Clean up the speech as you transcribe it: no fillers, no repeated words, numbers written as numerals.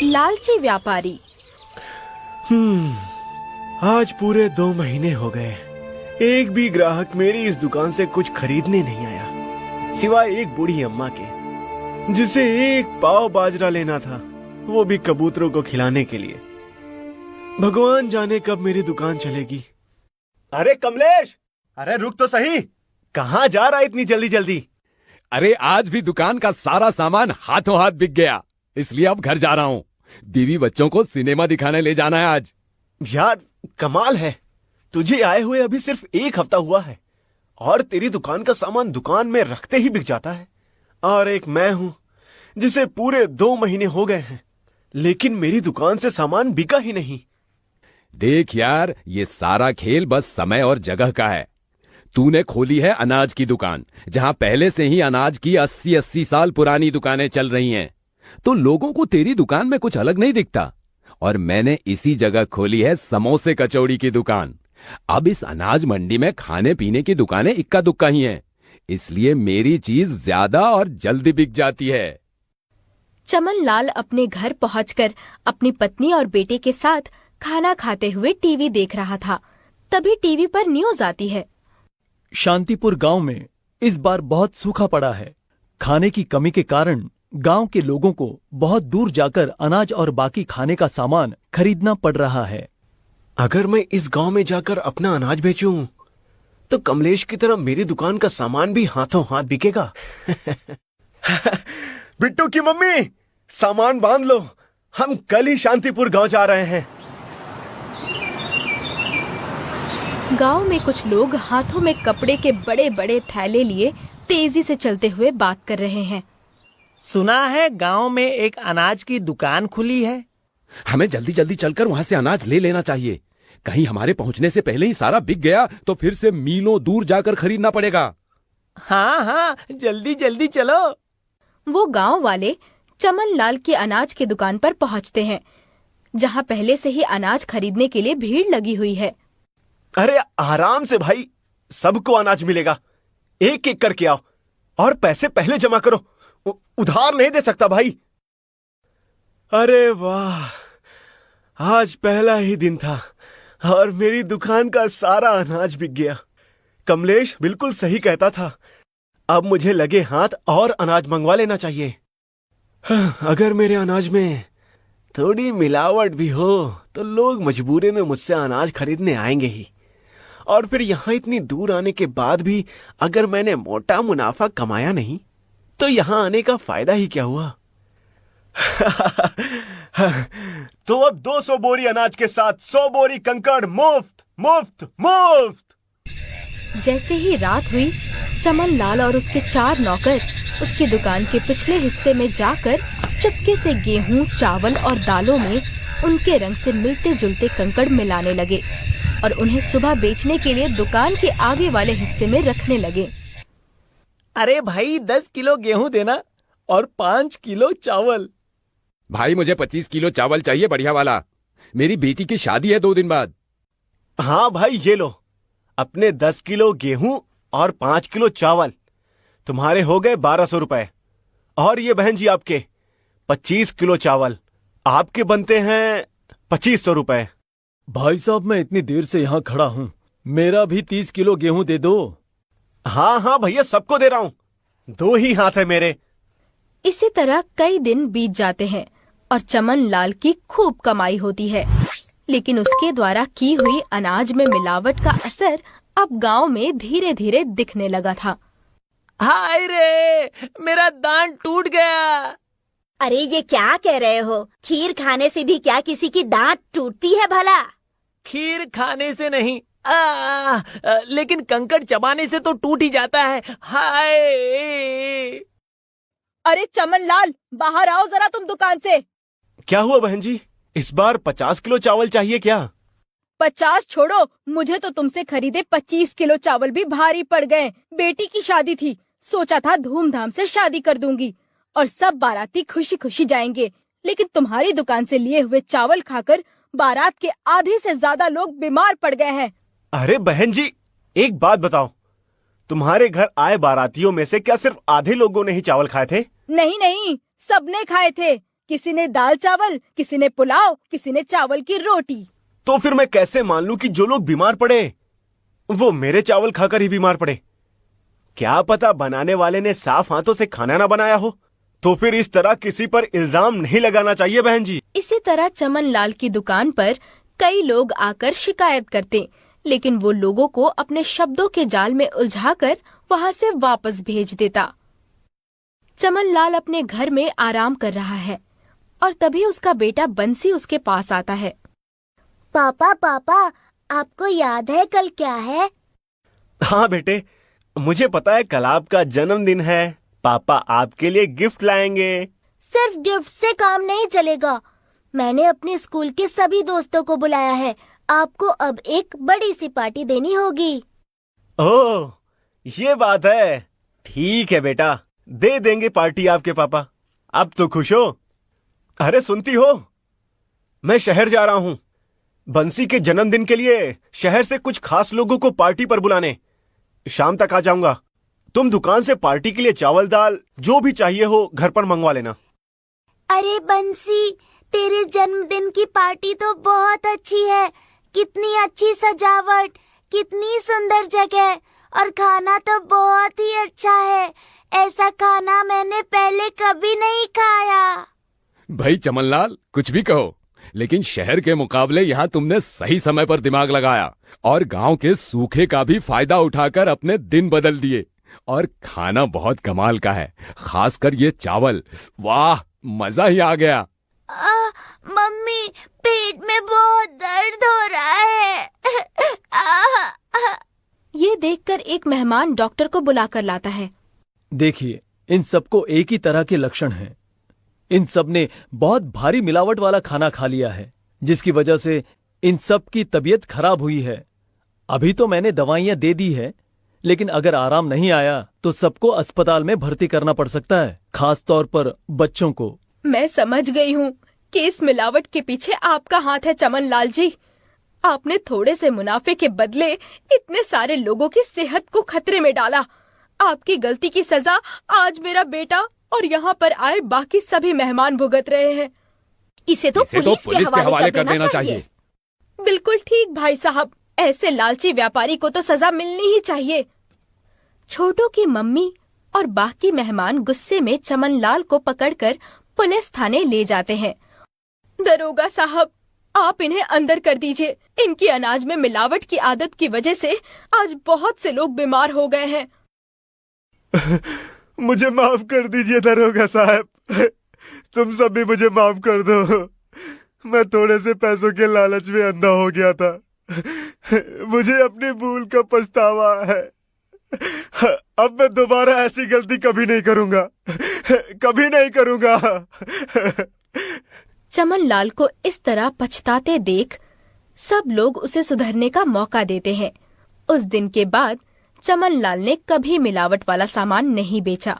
लालची व्यापारी। आज पूरे 2 महीने हो गए, एक भी ग्राहक मेरी इस दुकान से कुछ खरीदने नहीं आया, सिवाय एक बूढ़ी अम्मा के, जिसे एक पाव बाजरा लेना था, वो भी कबूतरों को खिलाने के लिए। भगवान जाने कब मेरी दुकान चलेगी। अरे कमलेश, अरे रुक तो सही, कहाँ जा रहा है इतनी जल्दी जल्दी? अरे आज भी दुकान का सारा सामान हाथों हाथ बिक गया, इसलिए अब घर जा रहा हूँ। बीवी बच्चों को सिनेमा दिखाने ले जाना है आज। यार कमाल है, तुझे आए हुए अभी सिर्फ 1 हफ्ता हुआ है और तेरी दुकान का सामान दुकान में रखते ही बिक जाता है। और एक मैं हूं जिसे पूरे 2 महीने हो गए हैं, लेकिन मेरी दुकान से सामान बिका ही नहीं। देख यार, ये सारा खेल बस समय और जगह का है। तूने खोली है अनाज की दुकान, जहां पहले से ही अनाज की 80-80 साल पुरानी दुकानें चल रही हैं, तो लोगों को तेरी दुकान में कुछ अलग नहीं दिखता। और मैंने इसी जगह खोली है समोसे कचौड़ी की दुकान। अब इस अनाज मंडी में खाने पीने की दुकानें इक्का दुक्का ही हैं, इसलिए मेरी चीज ज्यादा और जल्दी बिक जाती है। चमन लाल अपने घर पहुंचकर अपनी पत्नी और बेटे के साथ खाना खाते हुए टीवी देख रहा था। तभी टीवी पर न्यूज आती है। शांतिपुर गांव में इस बार बहुत सूखा पड़ा है। खाने की कमी के कारण गांव के लोगों को बहुत दूर जाकर अनाज और बाकी खाने का सामान खरीदना पड़ रहा है। अगर मैं इस गांव में जाकर अपना अनाज बेचूं, तो कमलेश की तरह मेरी दुकान का सामान भी हाथों हाथ बिकेगा। बिट्टू की मम्मी, सामान बांध लो, हम कल ही शांतिपुर गांव जा रहे हैं। गांव में कुछ लोग हाथों में कपड़े के बड़े बड़े थैले लिए तेजी से चलते हुए बात कर रहे हैं। सुना है गांव में एक अनाज की दुकान खुली है। हमें जल्दी जल्दी चलकर वहां से अनाज ले लेना चाहिए। कहीं हमारे पहुंचने से पहले ही सारा बिक गया तो फिर से मीलों दूर जाकर खरीदना पड़ेगा। हाँ हाँ, जल्दी जल्दी चलो। वो गांव वाले चमन लाल की अनाज की दुकान पर पहुंचते हैं, जहां पहले से ही अनाज खरीदने के लिए भीड़ लगी हुई है। अरे आराम से भाई, सबको अनाज मिलेगा, एक एक करके आओ और पैसे पहले जमा करो, उधार नहीं दे सकता भाई। अरे वाह, आज पहला ही दिन था और मेरी दुकान का सारा अनाज बिक गया। कमलेश बिल्कुल सही कहता था, अब मुझे लगे हाथ और अनाज मंगवा लेना चाहिए। अगर मेरे अनाज में थोड़ी मिलावट भी हो तो लोग मजबूरी में मुझसे अनाज खरीदने आएंगे ही। और फिर यहाँ इतनी दूर आने के बाद भी अगर मैंने मोटा मुनाफा कमाया नहीं, तो यहाँ आने का फायदा ही क्या हुआ। तो अब 200 बोरी अनाज के साथ 100 बोरी कंकड़ मुफ्त मुफ्त मुफ्त। जैसे ही रात हुई, चमन लाल और उसके 4 नौकर उसकी दुकान के पिछले हिस्से में जाकर चुपके से गेहूं, चावल और दालों में उनके रंग से मिलते जुलते कंकड़ मिलाने लगे और उन्हें सुबह बेचने के लिए दुकान के आगे वाले हिस्से में रखने लगे। अरे भाई, 10 किलो गेहूं देना और 5 किलो चावल। भाई मुझे 25 किलो चावल चाहिए, बढ़िया वाला। मेरी बेटी की शादी है 2 दिन बाद। हाँ भाई, ये लो अपने 10 किलो गेहूं और 5 किलो चावल, तुम्हारे हो गए 1200 रुपए। और ये बहन जी आपके 25 किलो चावल, आपके बनते हैं 2500 रुपए। भाई साहब, मैं इतनी देर से यहाँ खड़ा हूँ, मेरा भी 30 किलो गेहूं दे दो। हाँ हाँ भैया, सबको दे रहा हूँ, 2 ही हाथ है मेरे। इसी तरह कई दिन बीत जाते हैं और चमन लाल की खूब कमाई होती है, लेकिन उसके द्वारा की हुई अनाज में मिलावट का असर अब गांव में धीरे धीरे दिखने लगा था। हाय रे, मेरा दांत टूट गया। अरे ये क्या कह रहे हो? खीर खाने से भी क्या किसी की दांत टूटती है भला? खीर खाने से नहीं, लेकिन कंकड़ चबाने से तो टूट ही जाता है। हाय! अरे चमन लाल, बाहर आओ जरा तुम दुकान से। क्या हुआ बहन जी, इस बार 50 किलो चावल चाहिए क्या? 50 छोड़ो, मुझे तो तुमसे खरीदे 25 किलो चावल भी भारी पड़ गए। बेटी की शादी थी, सोचा था धूमधाम से शादी कर दूंगी और सब बाराती खुशी खुशी जाएंगे, लेकिन तुम्हारी दुकान से लिए हुए चावल खाकर बारात के आधे से ज्यादा लोग बीमार पड़ गए हैं। अरे बहन जी, एक बात बताओ, तुम्हारे घर आए बारातियों में से क्या सिर्फ आधे लोगों ने ही चावल खाए थे? नहीं नहीं, सबने खाए थे, किसी ने दाल चावल, किसी ने पुलाव, किसी ने चावल की रोटी। तो फिर मैं कैसे मान लूं कि जो लोग बीमार पड़े वो मेरे चावल खाकर ही बीमार पड़े? क्या पता बनाने वाले ने साफ हाथों से खाना ना बनाया हो। तो फिर इस तरह किसी पर इल्जाम नहीं लगाना चाहिए बहन जी। इसी तरह चमन लाल की दुकान पर कई लोग आकर शिकायत करते, लेकिन वो लोगों को अपने शब्दों के जाल में उलझाकर वहाँ से वापस भेज देता। चमन लाल अपने घर में आराम कर रहा है और तभी उसका बेटा बंसी उसके पास आता है। पापा पापा, आपको याद है कल क्या है? हाँ बेटे, मुझे पता है कल आपका जन्मदिन है। पापा आपके लिए गिफ्ट लाएंगे। सिर्फ गिफ्ट से काम नहीं चलेगा। मैंने अपने स्कूल के सभी दोस्तों को बुलाया है। आपको अब एक बड़ी सी पार्टी देनी होगी। ओह, ये बात है। ठीक है बेटा, दे देंगे पार्टी आपके पापा। अब तो खुश हो? अरे सुनती हो, मैं शहर जा रहा हूँ बंसी के जन्मदिन के लिए। शहर से कुछ खास लोगों को पार्टी पर बुलाने। शाम तक आ जाऊंगा। तुम दुकान से पार्टी के लिए चावल दाल जो भी चाहिए हो घर पर मंगवा लेना। अरे बंसी, तेरे जन्मदिन की पार्टी तो बहुत अच्छी है। कितनी अच्छी सजावट, कितनी सुंदर जगह, और खाना तो बहुत ही अच्छा है। ऐसा खाना मैंने पहले कभी नहीं खाया। भाई चमनलाल, कुछ भी कहो, लेकिन शहर के मुकाबले यहाँ तुमने सही समय पर दिमाग लगाया और गांव के सूखे का भी फायदा उठाकर अपने दिन बदल दिए। और खाना बहुत कमाल का है, खासकर ये चावल। वाह, मजा ही आ गया। मम्मी, पेट में बहुत दर्द हो रहा है। ये देखकर एक मेहमान डॉक्टर को बुलाकर लाता है। देखिए, इन सबको एक ही तरह के लक्षण हैं। इन सब ने बहुत भारी मिलावट वाला खाना खा लिया है, जिसकी वजह से इन सब की तबीयत खराब हुई है। अभी तो मैंने दवाइयां दे दी है, लेकिन अगर आराम नहीं आया तो सबको अस्पताल में भर्ती करना पड़ सकता है, खास तौर पर बच्चों को। मैं समझ गई हूँ कि इस मिलावट के पीछे आपका हाथ है चमन लाल जी। आपने थोड़े से मुनाफे के बदले इतने सारे लोगों की सेहत को खतरे में डाला। आपकी गलती की सजा आज मेरा बेटा और यहाँ पर आए बाकी सभी मेहमान भुगत रहे हैं। इसे तो पुलिस के हवाले कर देना चाहिए। बिल्कुल ठीक भाई साहब, ऐसे लालची व्यापारी को तो सजा मिलनी ही चाहिए। छोटू की मम्मी और बाकी मेहमान गुस्से में चमन लाल को पकड़कर पुलिस थाने ले जाते हैं। दरोगा साहब, आप इन्हें अंदर कर दीजिए। इनकी अनाज में मिलावट की आदत की वजह से आज बहुत से लोग बीमार हो गए हैं। मुझे माफ कर दीजिए दरोगा साहब, तुम सब भी मुझे माफ कर दो। मैं थोड़े से पैसों के लालच में अंधा हो गया था। मुझे अपनी भूल का पछतावा है। अब मैं दोबारा ऐसी गलती कभी नहीं करूंगा, कभी नहीं करूंगा। चमन लाल को इस तरह पछताते देख सब लोग उसे सुधरने का मौका देते हैं। उस दिन के बाद चमन लाल ने कभी मिलावट वाला सामान नहीं बेचा।